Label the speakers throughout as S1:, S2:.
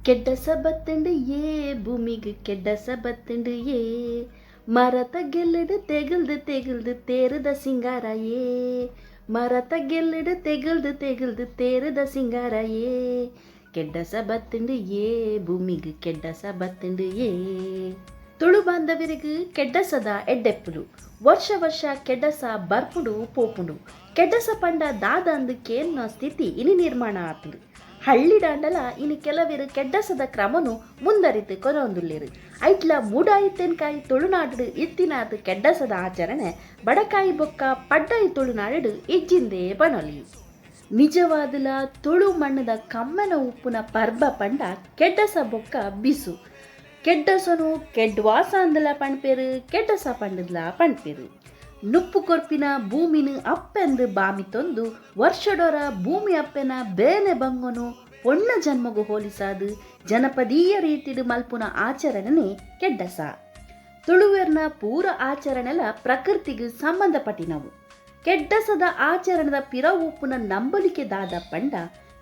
S1: ಕೆಡ್ಡಸ ಬತ್ತಂಡು ಭೂಮಿಗೆ ಕೆಡ್ಡಸ ಬತ್ತಂಡು ಮರತ ಗೆಲ್ಲಡು ತೆಗಲ್ದು ತೇರದ ಸಿಂಗಾರ ಮರತ ಗೆಲ್ಲಡು ತೆಗಲ್ದು ತೇರದ ಸಿಂಗಾರ ಕೆಡ್ಡಸ ಬತ್ತಂಡು ಭೂಮಿಗೆ ಕೆಡ್ಡಸ ಬತ್ತಂಡು ತುಳು ಬಾಂಧವರಿಗೂ ಕೆಡ್ಡಸದ ಎಡ್ಡೆಪ್ಪುಡು ವರ್ಷ ವರ್ಷ ಕೆಡ್ಡಸ ಬರ್ಪುಡು ಪೋಪುಡು ಕೆಡ್ಡಸ ಪಂಡ ದಾದ ಅಂದಕ್ಕೇನ ಸ್ಥಿತಿ ಇನಿ ನಿರ್ಮಾಣ ಆತುಡು ಹಳ್ಳಿ ದಾಂಡಲ ಇನ್ನು ಕೆಲವರು ಕೆಡ್ಡಸದ ಕ್ರಮನು ಮುಂದರಿತು ಕೊನೊಂದುಲ್ಲೇರು ಐಟ್ಲ ಮೂಡಾಯಿತೆನ್ಕಾಯಿ ತುಳುನಾಡು ಇತ್ತಿನಾದ ಕೆಡ್ಡಸದ ಆಚರಣೆ ಬಡಕಾಯಿ ಬೊಕ್ಕ ಪಡ್ಡಾಯಿ ತುಳುನಾಡು ಇಜ್ಜಿಂದೇ ಬನೊಲಿ ನಿಜವಾದಲ ತುಳು ಮಣ್ಣದ ಕಮ್ಮನ ಉಪ್ಪುನ ಪರ್ಬ ಪಂಡ ಕೆಡ್ಡಸ ಬೊಕ್ಕ ಬಿಸು ಕೆಡ್ಡಸನು ಕೆಡ್ವಾಸ ಅಂದಲ ಪಣ್ಪೇರು ಕೆಡ್ಡಸ ಪಂಡದ್ಲ ಪಣ್ಪೇರು ನುಪ್ಪು ಕೊರ್ಪಿನ ಭೂಮಿನ ಅಪ್ಪೆಂದು ಬಾಮಿತೊಂದು ವರ್ಷಡೊರ ಭೂಮಿ ಅಪ್ಪೆನ ಬೇನೆ ಬಂಗೊನು ಪೊಣ್ಣ ಜನ್ಮಗು ಹೋಲಿಸಾದು ಜನಪದೀಯ ರೀತಿಡು ಮಲ್ಪುನ ಆಚರಣೆನೇ ಕೆಡ್ಡಸ ತುಳುವೆರ್ನ ಪೂರ ಆಚರಣೆಲ ಪ್ರಕೃತಿಗೆ ಸಂಬಂಧಪಟ್ಟಿನವು ಕೆಡ್ಡಸದ ಆಚರಣದ ಪಿರವೂಪುನ ನಂಬಲಿಕೆ ದಾದ ಪಂಡ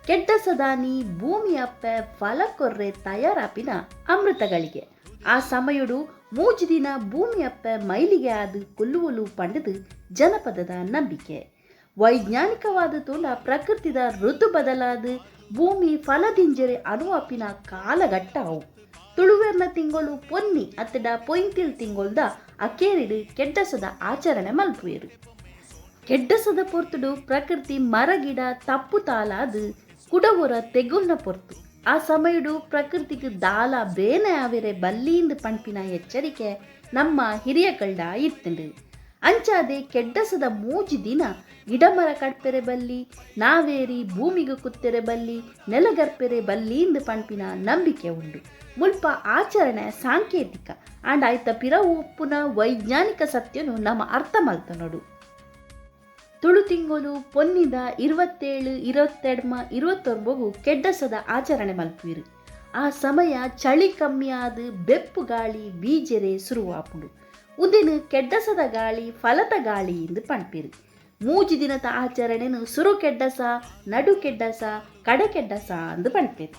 S1: ಕೆಡ್ಡಸದಾನಿ ಭೂಮಿ ಅಪ್ಪೆ ಫಲ ಕೊರ್ರೆ ತಯಾರಾಪಿನ ಅಮೃತಗಳಿಗೆ ಆ ಸಮಯಡು ಮೂಜು ದಿನ ಭೂಮಿ ಅಪ್ಪೆ ಮೈಲಿಗೆ ಆದು ಕೊಲ್ಲುವಲು ಪಂಡದು ಜನಪದದ ನಂಬಿಕೆ ವೈಜ್ಞಾನಿಕವಾದ ತೋಲ ಪ್ರಕೃತಿದ ಋತು ಬದಲಾದ ಭೂಮಿ ಫಲದಿಂಜರೆ ಅನುವಪಿನ ಕಾಲಘಟ್ಟ ಅವು ತುಳುವೆರ್ನ ತಿಂಗಳು ಪೊನ್ನಿ ಅತ್ತಡ ಪೊಯ್ತಿಲ್ ತಿಂಗೊಳ್ದ ಅಕೇರಿಡು ಕೆಡ್ಡಸದ ಆಚರಣೆ ಮಲ್ಪುವೆರು ಕೆಡ್ಡಸದ ಪೊರ್ತುಡು ಪ್ರಕೃತಿ ಮರಗಿಡ ತಪ್ಪು ತಾಲಾದು ಕುಡವರ ತೆಗುಲ್ನ ಪೊರ್ತು ಆ ಸಮಯಡು ಪ್ರಕೃತಿಗೆ ದಾಲ ಬೇನೆ ಆವೆರೆ ಬಲ್ಲಿಂದ ಪಂಪಿನ ಎಚ್ಚರಿಕೆ ನಮ್ಮ ಹಿರಿಯ ಕಳ್ಳ ಇತ್ತಂಡು ಅಂಚಾದೆ ಕೆಡ್ಡಸದ ಮೂಜಿ ದಿನ ಗಿಡಮರ ಕಟ್ಪೆರೆ ಬಲ್ಲಿ ನಾವೇರಿ ಭೂಮಿಗೆ ಕುತ್ತೆರೆ ಬಲ್ಲಿ ನೆಲಗರ್ಪೆರೆ ಬಲ್ಲಿಂದ ಪಂಪಿನ ನಂಬಿಕೆ ಉಂಡು ಮುಲ್ಪ ಆಚರಣೆ ಸಾಂಕೇತಿಕ ಆಂಡ್ ಆಯ್ತ ಪಿರವು ಉಪ್ಪುನ ವೈಜ್ಞಾನಿಕ ಸತ್ಯನು ನಮ್ಮ ಅರ್ಥ ಮಲ್ತ ನೋಡು ತುಳು ತಿಂಗಳು ಪೊನ್ನಿದ 27, 22, 29 ಕೆಡ್ಡಸದ ಆಚರಣೆ ಮಲ್ಪುವಿರು ಆ ಸಮಯ ಚಳಿ ಕಮ್ಮಿಯಾದ ಬೆಪ್ಪು ಗಾಳಿ ಬೀಜರೆ ಶುರುವಾಪುಡು ಉಂದಿನ ಕೆಡ್ಡಸದ ಗಾಳಿ ಫಲತ ಗಾಳಿ ಎಂದು ಪಣ್ಪಿರು ಮೂಜಿ ದಿನದ ಆಚರಣೆನು ಸುರು ಕೆಡ್ಡಸ ನಡು ಕೆಡ್ಡಸ ಕಡೆ ಕೆಡ್ಡಸ ಅಂದು ಪಣ್ಪೇರು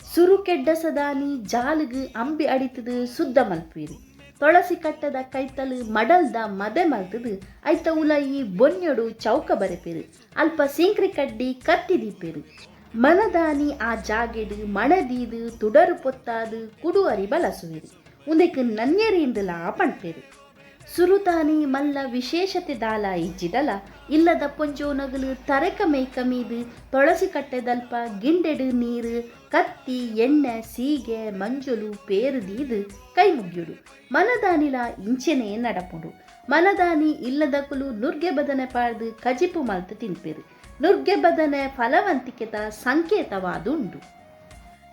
S1: ಸುರು ಕೆಡ್ಡಸದಾನಿ ಜಾಲುಗು ಅಂಬಿ ಅಡಿತದು ಸುದ್ದ ಮಲ್ಪುವಿರು ತೊಳಸಿ ಕಟ್ಟದ ಕೈತಲು ಮಡಲ್ದ ಮದೆ ಮಲ್ತದು ಐತ ಉಲಯಿ ಬೊನ್ಯೊಡು ಚೌಕ ಬರೆಪೇರು ಅಲ್ಪ ಸಿಂಕ್ರಿ ಕಡ್ಡಿ ಕತ್ತಿ ದೀಪೇರು ಮನದಾನಿ ಆ ಜಾಗೆಡು ಮಣದೀದು ತುಡರು ಪೊತ್ತಾದು ಕುಡುವರಿ ಬಲಸುವಿರು ಉಂದಕ್ಕೆ ನನ್ಯರಿಂದಲ ಪಣ್ಪೇರು ಸುರುತಾನಿ ಮಲ್ಲ ವಿಶೇಷತೆ ದಾಲ ಇಜ್ಜಿದಲ ಇಲ್ಲದ ಪೊಂಜೋ ನಗಲು ತರೆಕ ಮೇಕಮೀದು ತೊಳಸಿ ಕಟ್ಟೆದಲ್ಪ ಗಿಂಡೆಡು ನೀರು ಕತ್ತಿ ಎಣ್ಣೆ ಸೀಗೆ ಮಂಜುಲು ಪೇರುದೀದು ಕೈ ಮುಗಿಯುಡು ಮನದಾನಿಲ ಇಂಚೆನೇ ನಡಪುಡು ಮನದಾನಿ ಇಲ್ಲದಕ್ಕಲು ನುರ್ಗೆ ಬದನೆ ಪಾಡ್ದು ಕಜಿಪು ಮಲ್ತು ತಿನ್ಪೇರು ನುರ್ಗೆ ಬದನೆ ಫಲವಂತಿಕೆದ ಸಂಕೇತವಾದುಂಡು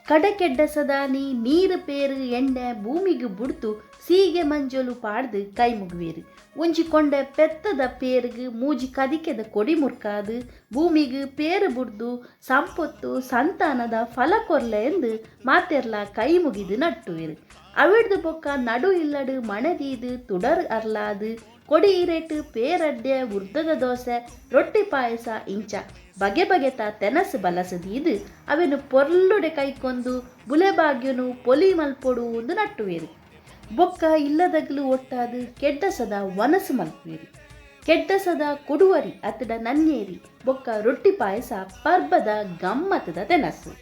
S1: ಕಡೆ ಕೆಡ್ಡಸದಾನಿ ನೀರು ಪೇರು ಎಣ್ಣೆ ಭೂಮಿಗೆ ಬುಡ್ತು ಸೀಗೆ ಮಂಜಲು ಪಾಡ್ದು ಕೈ ಮುಗುವೇರು ಉಂಜಿಕೊಂಡೆ ಪೆತ್ತದ ಪೇರುಗು ಮೂಜಿ ಕದಿಕೆದ ಕೊಡಿ ಮುರ್ಕಾದು ಭೂಮಿಗೆ ಪೇರು ಬುಡ್ದು ಸಂಪತ್ತು ಸಂತಾನದ ಫಲ ಕೊರ್ಲೆ ಎಂದು ಮಾತೆರ್ಲ ಕೈ ಮುಗಿದು ನಟ್ಟುವೆರು ಅವಿಡ್ದು ಬೊಕ್ಕ ನಡು ಇಲ್ಲಡು ಮಣದೀದು ತುಡರ್ ಅರ್ಲಾದು ಕೊಡಿ ಇರೇಟು ಪೇರಡ್ಡೆ ಉರ್ದದ ದೋಸೆ ರೊಟ್ಟಿ ಪಾಯಸ ಇಂಚ ಬಗೆ ಬಗೆತ ತೆನಸು ಬಲಸದೀದು ಅವೆನು ಪೊರ್ಲುಡೆ ಕೈಕೊಂದು ಬುಲೆಬಾಗ್ಯನು ಪೊಲಿ ಮಲ್ಪೊಡು ಒಂದು ನಟ್ಟುವೇರು ಬೊಕ್ಕ ಇಲ್ಲದಗಲು ಒಟ್ಟಾದು ಕೆಡ್ಡಸದ ವನಸು ಮಲ್ಪುವೇರು ಕೆಡ್ಡಸದ ಕುಡುವರಿ ಅತ್ತಡ ನನ್ನೇರಿ ಬೊಕ್ಕ ರೊಟ್ಟಿ ಪಾಯಸ ಪರ್ಬದ ಗಮ್ಮತದ ತೆನಸು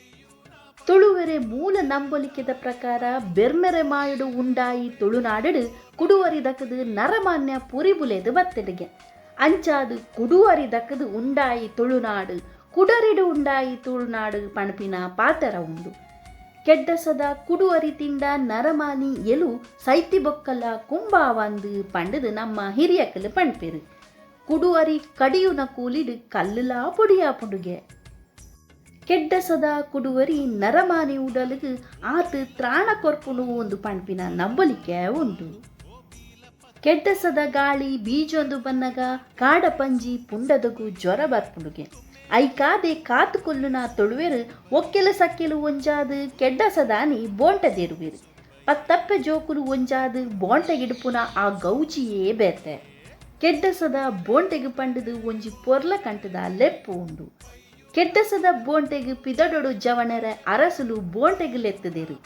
S1: ತುಳುವೆರೆ ಮೂಲ ನಂಬಲಿಕೆದ ಪ್ರಕಾರ ಬೆರ್ಮೆರೆ ಮಾಯುಡು ಉಂಡಾಯಿ ತುಳುನಾಡು ಕುಡುವರಿ ದಕ್ಕದು ನರಮಾನ್ಯ ಪುರಿಬುಲೆದು ಬತ್ತೆಡೆಗೆ ಅಂಚಾದು ಕುಡುವರಿ ದಕ್ಕದು ಉಂಡಾಯಿ ತುಳುನಾಡು ಕುಡರಿಡು ಉಂಡಾಯಿ ತುಳುನಾಡು ಪಣಪಿನ ಪಾತರ ಉಂಡು ಕೆಡ್ಡಸದ ಕುಡುವರಿ ತಿಂಡ ನರಮಾನಿ ಎಲು ಸೈತಿ ಬೊಕ್ಕಲ ಕುಂಬಾವಂದು ಪಂಡದು ನಮ್ಮ ಹಿರಿಯಕಲು ಪಣ್ಪೇರು ಕುಡುವರಿ ಕಡಿಯುನ ಕೂಲಿಡು ಕಲ್ಲುಲಾ ಪುಡಿಯಾ ಪುಡುಗೆ ಕೆಡ್ಡಸದ ಕುಡುವರಿ ನರಮಾನಿ ಉಡಲಿಗೆ ಆತ ತ್ರಾಣ ಕೊರ್ಪುನು ಒಂದು ಪಣ್ಪಿನ ನಂಬಲಿಕೆ ಉಂಟು ಕೆಡ್ಡಸದ ಗಾಳಿ ಬೀಜೊಂದು ಬನ್ನಗ ಕಾಡ ಪಂಜಿ ಪುಂಡದಗು ಜ್ವರ ಬರ್ಪುಡುಗೆ ಐಕಾದೆ ಕಾತು ಕೊಲ್ಲುನ ತೊಳುವೆರು ಒಕ್ಕೆಲ ಸಕ್ಕೆಲು ಒಂಜಾದು ಕೆಡ್ಡಸದಾನಿ ಬೋಂಟದೇರುವೆರು ಪತ್ತಪ್ಪೆ ಜೋಕುಲು ಒಂಜಾದು ಬೋಂಟೆಗಿಡುಪುನ ಆ ಗೌಜಿಯೇ ಬೇತೆ ಕೆಡ್ಡಸದ ಬೋಂಟೆಗೆ ಪಂಡದು ಒಂಜಿ ಪೊರ್ಲ ಕಂಟದ ಲೆಪ್ಪು ಉಂಡು ಕೆಡ್ಡಸದ ಬೋಂಟೆಗ್ ಪಿದಡೊಡು ಜವಣರ ಅರಸುಲು ಬೋಂಟೆಗ್ಲೆತ್ತದಿರು.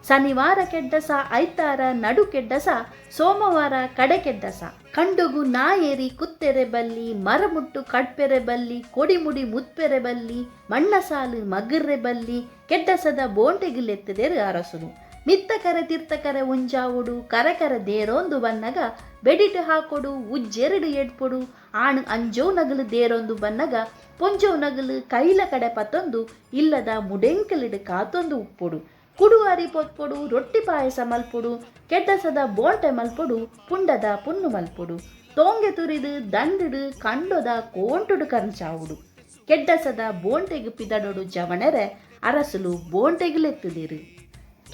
S1: ಶನಿವಾರ ಕೆಡ್ಡಸ, ಐತಾರ ನಡು ಕೆಡ್ಡಸ, ಸೋಮವಾರ ಕಡೆ ಕೆಡ್ಡಸ. ಕಂಡುಗು ನಾಯೇರಿ ಕುತ್ತೆರೆ ಬಲ್ಲಿ, ಮರಮುಟ್ಟು ಕಡ್ಪೆರೆ ಬಲ್ಲಿ, ಕೊಡಿಮುಡಿ ಮುತ್ಪೆರೆ ಬಲ್ಲಿ, ಮಣ್ಣಸಾಲು ಮಗರ್ರೆ ಬಲ್ಲಿ, ಕೆಡ್ಡಸದ ಬೋಂಟೆಗ್ಲೆತ್ತದೇರು ಅರಸುಲು. ಮಿತ್ತಕರೆ ತಿರ್ತಕರೆ ಉಂಜಾವುಡು, ಕರಕರ ದೇರೊಂದು ಬನ್ನಗ ಬೆಡಿಟ್ ಹಾಕೊಡು, ಉಜ್ಜೆರಡು ಎಡ್ಪೊಡು, ಆಣ್ ಅಂಜೋ ನಗಲು ದೇರೊಂದು ಬನ್ನಗ ಪೊಂಜೋ ನಗಲು ಕೈಲ ಕಡೆ ಪತ್ತೊಂದು ಇಲ್ಲದ ಮುಡೆಂಕಲಿಡು ಕಾತೊಂದು ಉಪ್ಪೊಡು. ಕುಡು ಅರಿ ಪೊತ್ಪೊಡು, ರೊಟ್ಟಿ ಪಾಯಸ ಮಲ್ಪೊಡು, ಕೆಡ್ಡಸದ ಬೋಂಟೆ ಮಲ್ಪೊಡು, ಪುಂಡದ ಪುಣ್ಣು ಮಲ್ಪೊಡು. ತೋಂಗೆ ತುರಿದು ದಂಡಿಡು ಕಂಡೊದ ಕೋಂಟುಡು ಕರ್ಚಾವುಡು. ಕೆಡ್ಡಸದ ಬೋಂಟೆಗ್ ಪಿದಡೊಡು ಜವಣರೆ ಅರಸುಲು ಬೋಂಟೆಗ್ಲೆತ್ತುದಿರು.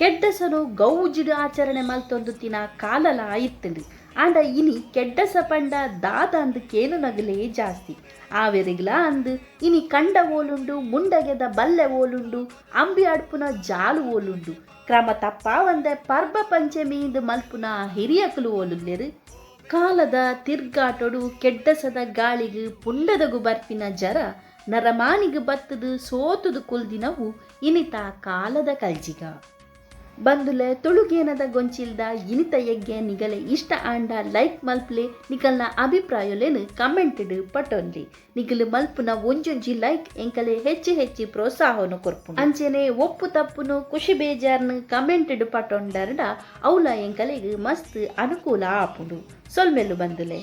S1: ಕೆಡ್ಡಸನು ಗೌಜಿಡು ಆಚರಣೆ ಮಲ್ತೊಂದು ತಿನ ಕಾಲಲ ಆಯಿತ್ತುಂಡು. ಆಂಡ ಇನಿ ಕೆಡ್ಡಸ ಪಂಡ ದಾದ ಅಂದು ಕೇನು ನಗಲೇ ಜಾಸ್ತಿ. ಆವೆರಿಗ್ಲ ಅಂದು ಇನಿ ಕಂಡ ಓಲುಂಡು, ಮುಂಡಗೆದ ಬಲ್ಲೆ ಓಲುಂಡು, ಅಂಬಿ ಅಡ್ಪುನ ಜಾಲು ಓಲುಂಡು. ಕ್ರಮ ತಪ್ಪಾವಂದೆ ಪರ್ಬ ಪಂಚಮಿಯಿಂದ ಮಲ್ಪುನ ಹಿರಿಯಕಲು ಓಲುಲ್ಲೆರು. ಕಾಲದ ತಿರ್ಗಾಟೊಡು ಕೆಡ್ಡಸದ ಗಾಳಿಗು ಪುಂಡದಗು ಬರ್ಪಿನ ಜರ ನರಮಾನಿಗು ಬತ್ತದು ಸೋತುದು ಕುಲ್ದಿನವು ಇನಿತ ಕಾಲದ ಕಲ್ಜಿಗ. ಬಂದುಲೆ ತುಳುಗೇನದ ಗೊಂಚಿಲ್ದ ಇನಿತ ಯಗ್ಗೆ ನಿಗಲೆ ಇಷ್ಟ ಆಂಡ ಲೈಕ್ ಮಲ್ಪಲೆ ನಿಕಲ್ನ ಅಭಿಪ್ರಾಯಲೇನು ಕಮೆಂಟ್ಡ್ ಪಟೊಂದಿ. ನಿಗಲು ಮಲ್ಪುನ ಒಂಜೊಂಜಿ ಲೈಕ್ ಎಂಕಲೆ ಹೆಚ್ಚಿ ಪ್ರೋತ್ಸಾಹವನ್ನು ಕೊರ್ಪುಂಡು. ಅಂಚೆನೆ ಒಪ್ಪು ತಪ್ಪುನು ಖುಷಿ ಬೇಜಾರ್ನು ಕಮೆಂಟ್ಡ್ ಪಟೊಂಡರ್ಡ ಅವಲ ಎಂಕಲೆಗ್ ಮಸ್ತ್ ಅನುಕೂಲ ಆಪುಂಡು. ಸೊಲ್ಮೆಲು ಬಂದುಲೆ.